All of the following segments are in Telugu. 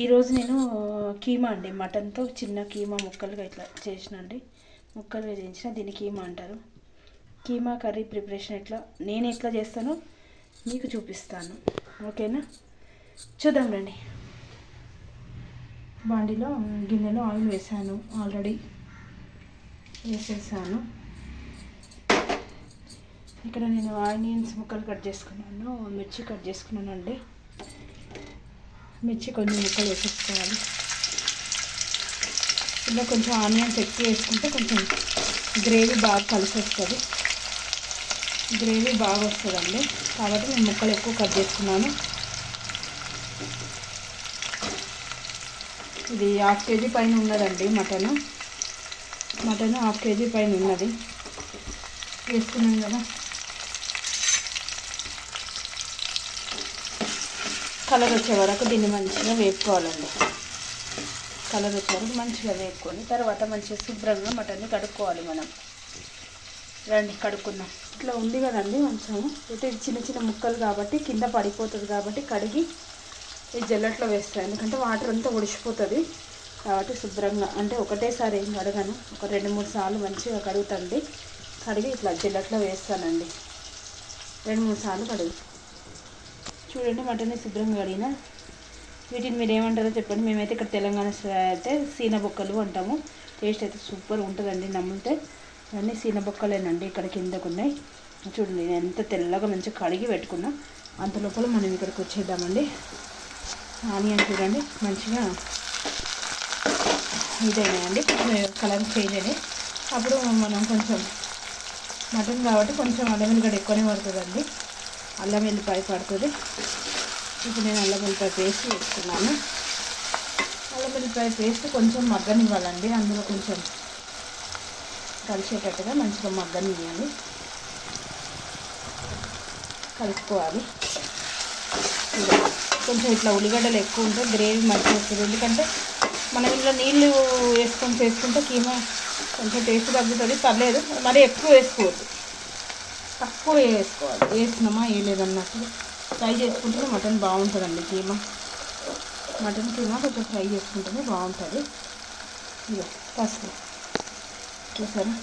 ఈరోజు నేను కీమా అండి, మటన్తో చిన్న కీమా ముక్కలుగా ఇట్లా చేసిన అండి, ముక్కలుగా చేయించిన. దీన్ని కీమా అంటారు. కీమా కర్రీ ప్రిపరేషన్ నేను ఎట్లా చేస్తానో మీకు చూపిస్తాను. ఓకేనా, చూద్దాం రండి. బాండీలో గిన్నెలో ఆయిల్ వేసాను, ఆల్రెడీ వేసేసాను. ఇక్కడ నేను ఆనియన్స్ ముక్కలు కట్ చేసుకున్నాను, మిర్చి కట్ చేసుకున్నాను అండి. మిర్చి కొంచెం ముక్కలు వేసేసుకోవాలి. ఇలా కొంచెం ఆనియన్స్ ఎక్కువ వేసుకుంటే కొంచెం గ్రేవీ బాగా కలిసి వస్తుంది, గ్రేవీ బాగా వస్తుందండి. కాబట్టి నేను ముక్కలు ఎక్కువ కట్ చేసుకున్నాను. ఇది 1/2 kg పైన ఉన్నదండి మటన్ 1/2 kg పైన ఉన్నది. వేసుకున్నాను కదా. కలర్ వచ్చే వరకు దీన్ని మంచిగా వేపుకోవాలండి. కలర్ వచ్చే వరకు మంచిగా వేపుకొని తర్వాత మంచిగా శుభ్రంగా మటన్ని కడుక్కోవాలి. మనం రండి కడుక్కుందాం. ఇట్లా ఉంది కదండి మంచం. అయితే ఇది చిన్న చిన్న ముక్కలు కాబట్టి కింద పడిపోతుంది, కాబట్టి కడిగి ఈ జల్లట్లో వేస్తాను. ఎందుకంటే వాటర్ అంతా ఒడిచిపోతుంది కాబట్టి శుభ్రంగా, అంటే ఒకటేసారి ఏం కడగను, ఒక 2-3 సార్లు మంచిగా కడుగుతండి. కడిగి ఇట్లా జల్లట్లో వేస్తానండి. 2-3 సార్లు కడుగు. చూడండి, మటన్ని శుభ్రంగా కడిగిన. వీటిని మీరు ఏమంటారో చెప్పండి. మేమైతే ఇక్కడ తెలంగాణ అయితే సీనబొక్కలు అంటాము. టేస్ట్ అయితే సూపర్ ఉంటుందండి, నమ్మితే. ఇవన్నీ సీనబొక్కలేనండి, ఇక్కడ కిందకు ఉన్నాయి. చూడండి, నేను ఎంత తెల్లగా మంచిగా కడిగి పెట్టుకున్నా. అంత లోపల మనం ఇక్కడికి వచ్చేద్దామండి. ఆనియన్ చూడండి మంచిగా ఇదైనాయండి, కలర్ చేంజ్ అయినాయి. అప్పుడు మనం కొంచెం మటన్ కాబట్టి కొంచెం అల్లం వెల్లిగడ్డ ఎక్కువనే పడుతుందండి, అల్లం వెల్లిపాయ పడుతుంది. ఇప్పుడు నేను అల్లం వెల్లిపాయ పేస్ట్ వేసుకున్నాను. అల్లం వెల్లిపాయ పేస్ట్ కొంచెం మగ్గనివ్వాలండి, అందులో కొంచెం కలిసేటట్టుగా మంచిగా మగ్గనివ్వాలి, కలుపుకోవాలి. కొంచెం ఇట్లా ఉల్లిగడ్డలు ఎక్కువ ఉంటే గ్రేవీ మంచిగా వస్తుంది. ఎందుకంటే మనం ఇంట్లో నీళ్ళు వేసుకొని చేసుకుంటే కీమా కొంచెం టేస్ట్ తగ్గుతుంది, పర్లేదు. మరి ఎక్కువ వేసుకోవద్దు, తక్కువ వేసుకోవాలి. వేసినామా వేయలేదన్నట్టు ఫ్రై చేసుకుంటేనే మటన్ బాగుంటుందండి. మటన్ కీమా కొంచెం ఫ్రై చేసుకుంటేనే బాగుంటుంది. ఇక పసుపు చూసారా,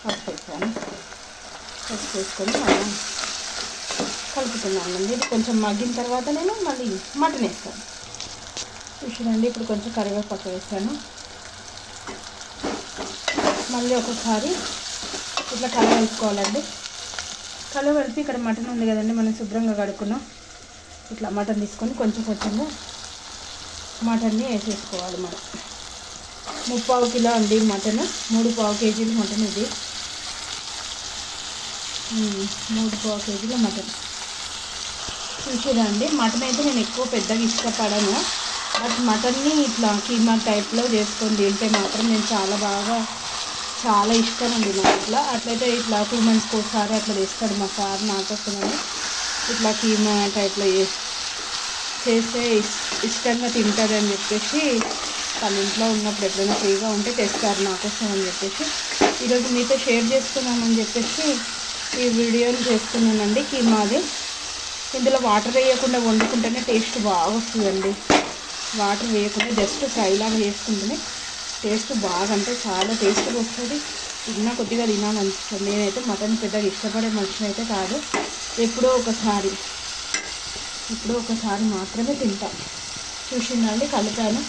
పసుపు వేసాను. పసుపు వేసుకొని మనం కలుపుతున్నాను. ఇది కొంచెం మగ్గిన తర్వాత నేను మళ్ళీ మటన్ వేస్తాను. చూసానండి, ఇప్పుడు కొంచెం కరివేపాకు వేసాను. మళ్ళీ ఒకసారి ఇట్లా కలవలుపుకోవాలండి. కలవలిపి ఇక్కడ మటన్ ఉంది కదండి, మనం శుభ్రంగా కడుక్కున్నాం. ఇట్లా మటన్ తీసుకొని కొంచెం కొంచెంగా మటన్ని వేసేసుకోవాలి. మనం 3/4 కిలో అండి మటన్, 3/4 kg మటన్. ఇది 3/4 kg మటన్. చూసేదండి, మటన్ అయితే నేను ఎక్కువ పెద్దగా ఇష్టపడను. బట్ మటన్ని ఇట్లా కీమా టైప్లో చేసుకొని తింటే మాత్రం నేను చాలా ఇష్టం అండి నాకు. అట్లయితే ఇట్లా 2 monthsకి ఒకసారి అట్లా తెస్తాడు మా సార్ నాకోసమని. ఇట్లా కీమా టైప్లో చేస్తే ఇష్టంగా తింటారని చెప్పేసి వాళ్ళ ఇంట్లో ఉన్నప్పుడు ఎప్పుడైనా ఫ్రీగా ఉంటే తెస్తారు నాకోసం అని చెప్పేసి ఈరోజు మీతో షేర్ చేసుకున్నామని చెప్పేసి ఈ వీడియోని చేస్తున్నానండి. కీమాది ఇందులో వాటర్ వేయకుండా వండుకుంటేనే టేస్ట్ బాగా వస్తుందండి. వాటర్ వేయకుండా జస్ట్ ఫ్రైలాగా చేసుకుంటేనే టేస్ట్ బాగా, అంటే చాలా టేస్ట్గా వస్తుంది. కొద్దిగా తినాలనిపిస్తుంది. నేనైతే మటన్ పెద్దగా ఇష్టపడే మనిషిని అయితే కాదు, ఎప్పుడో ఒకసారి మాత్రమే తింటా. చూసిందండి, కలిపాను.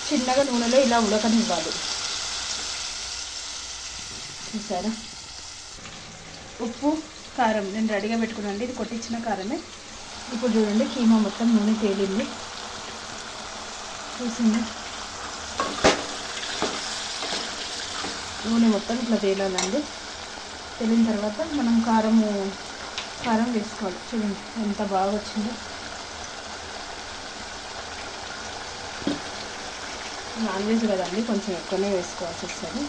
చిన్నగా నూనెలో ఇలా ఉడకనివ్వాలి. చూసారా, ఉప్పు కారం నేను రెడీగా పెట్టుకున్నాను. ఇది కొట్టించిన కారమే. ఇప్పుడు చూడండి, కీమా మొత్తం నూనె తేలింది. చూసింది, నూనె మొత్తం ఇట్లా తేలాలండి. తేలిన తర్వాత మనం కారం వేసుకోవాలి. చూడండి ఎంత బాగా వచ్చిందో. నాన్ వెజ్ కదండి, కొంచెం ఎక్కువనే వేసుకోవాల్సి వస్తుంది.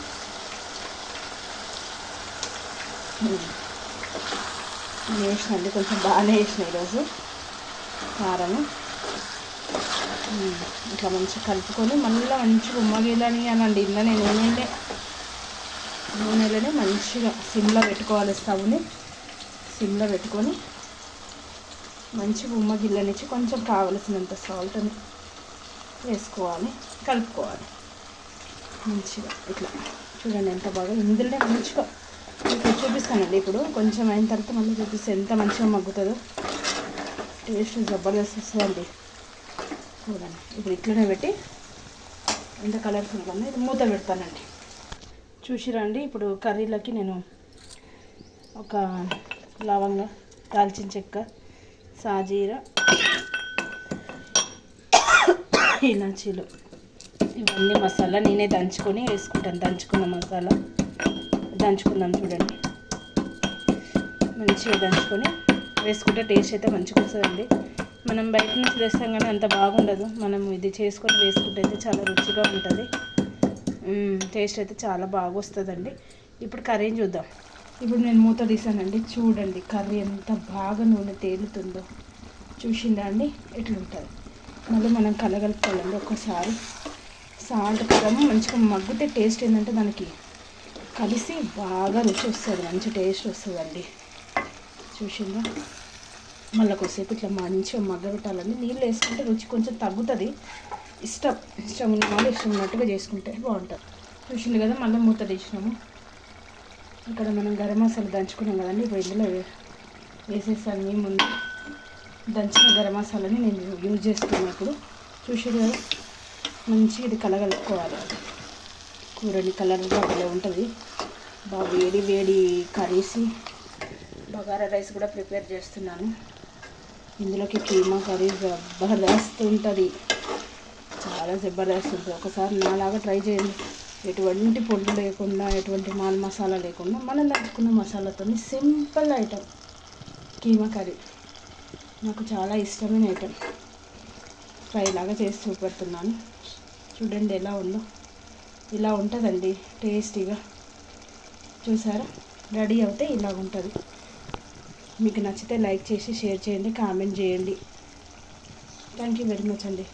వేసినండి, కొంచెం బాగానే వేసిన ఈరోజు కారము. ఇట్లా మంచిగా కలుపుకొని మళ్ళీ మంచిగా ఉమ్మగిలని అనండి. ఇలా నేను నూనెలోనే మంచిగా సిమ్లో పెట్టుకోవాలి. స్టవ్ని సిమ్లో పెట్టుకొని మంచిగా ఉమ్మగిల్లనిచ్చి కొంచెం కావలసినంత సాల్ట్ని వేసుకోవాలి, కలుపుకోవాలి మంచిగా. ఇట్లా చూడండి ఎంత బాగా ఇందులోనే మంచిగా మీకు చూపిస్తానండి. ఇప్పుడు కొంచెం అయిన తర్వాత మళ్ళీ చూపిస్తే ఎంత మంచిగా మగ్గుతుందో, టేస్ట్ జబర్దస్త్ వస్తుందండి. చూడండి ఇప్పుడు ఇట్లనే పెట్టి ఎంత కలర్ఫుల్గా ఉందో. ఇది మూత పెడతానండి. చూసిరండి ఇప్పుడు కర్రీలకి నేను ఒక లవంగ, దాల్చిన చెక్క, సాజీర, ఇలాచీలు ఇవన్నీ మసాలా నేనే దంచుకొని వేసుకుంటాను. దంచుకున్న మసాలా దంచుకుందాం. చూడండి మంచిగా దంచుకొని వేసుకుంటే టేస్ట్ అయితే మంచిగా వస్తుందండి. మనం బయట నుంచి తెస్తాం కానీ అంత బాగుండదు. మనం ఇది చేసుకొని వేసుకుంటే అయితే చాలా రుచిగా ఉంటుంది. టేస్ట్ అయితే చాలా బాగా వస్తుందండి. ఇప్పుడు కర్రీని చూద్దాం. ఇప్పుడు నేను మూత తీసానండి. చూడండి కర్రీ ఎంత బాగా నూనె తేలుతుందో. చూసిందా అండి ఎట్లుంటుంది. మళ్ళీ మనం కలగలుపుకోవాలండి ఒకసారి. సాల్ట్ కారం మంచిగా మగ్గితే టేస్ట్ ఏంటంటే దానికి కలిసి బాగా రుచి వస్తుంది, మంచి టేస్ట్ వస్తుందండి. చూసిందా మళ్ళీ కొద్దిసేపు ఇట్లా మంచిగా మగ్గబెట్టాలండి. నీళ్ళు వేసుకుంటే రుచి కొంచెం తగ్గుతుంది. ఇష్టం ఉన్న వాళ్ళు ఇష్టం ఉన్నట్టుగా చేసుకుంటే బాగుంటుంది. చూసింది కదా మళ్ళీ మూత తీసినాము. ఇక్కడ మనం గరం మసాలా దంచుకున్నాం కదండి. ఇప్పుడు ఇందులో వేసేసాను. ముందు దంచిన గరం మసాలాని నేను యూజ్ చేస్తున్నాను. ఇప్పుడు చూసారు కదా మంచిగా ఇది కలగలుపుకోవాలి. కూరని కలర్గా భలే ఉంటుంది. బాగా వేడి వేడి కర్రీసి బగారా రైస్ కూడా ప్రిపేర్ చేస్తున్నాను. ఇందులోకి కీమా కర్రీ జబర్దస్త్ ఉంటుంది, చాలా జబర్దస్త్ ఉంటుంది. ఒకసారి నాలాగా ట్రై చేయండి. ఎటువంటి పొడులు లేకుండా, ఎటువంటి మాల్ మసాలా లేకుండా మనం దంచుకున్న మసాలాతో సింపుల్ ఐటమ్ కీమా కర్రీ. నాకు చాలా ఇష్టమైన ఐటమ్. ఫ్రై లాగా చేసి చూపెడుతున్నాను. చూడండి ఎలా ఉందో. ఇలా ఉంటుందండి టేస్టీగా. చూసారా రెడీ అవుతే ఇలా ఉంటుంది. మీకు నచ్చితే లైక్ చేసి షేర్ చేయండి, కామెంట్ చేయండి. థ్యాంక్ యూ వెరీ మచ్ అండి.